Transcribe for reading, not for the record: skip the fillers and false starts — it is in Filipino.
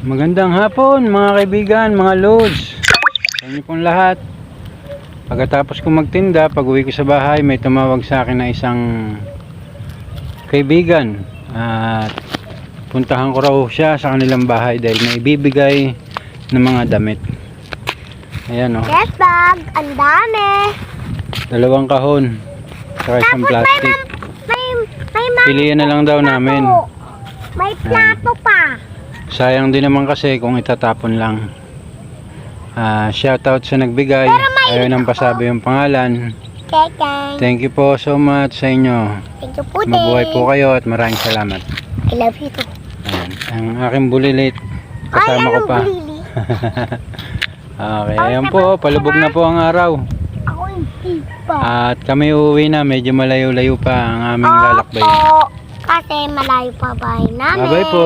Magandang hapon mga kaibigan, mga lods. Sa inyo pong lahat. Pagkatapos ko magtinda, pag uwi ko sa bahay, may tumawag sa akin na isang kaibigan. At puntahan ko raw siya sa kanilang bahay dahil may ibibigay ng mga damit. Ayan o. Yes, bag. Ang dami. 2 kahon. Saka isang plastic. Pilihan na lang daw namin. May plato pa. Sayang din naman kasi kung itatapon lang. Shoutout sa nagbigay. Ayaw nang pasabi yung pangalan. Kekeng. Thank you po so much sa inyo. Thank you po din. Mabuhay po kayo at maraming salamat. I love you too. Ayan. Ang aking bulilit. Kasama ko pa. Bulili? Okay, ayan po. Palubog na po ang araw. Ako hindi pa. At kami uuwi na. Medyo malayo-layo pa ang aming lalakbay. Opo. Kasi malayo pa bahay namin. Bye-bye po.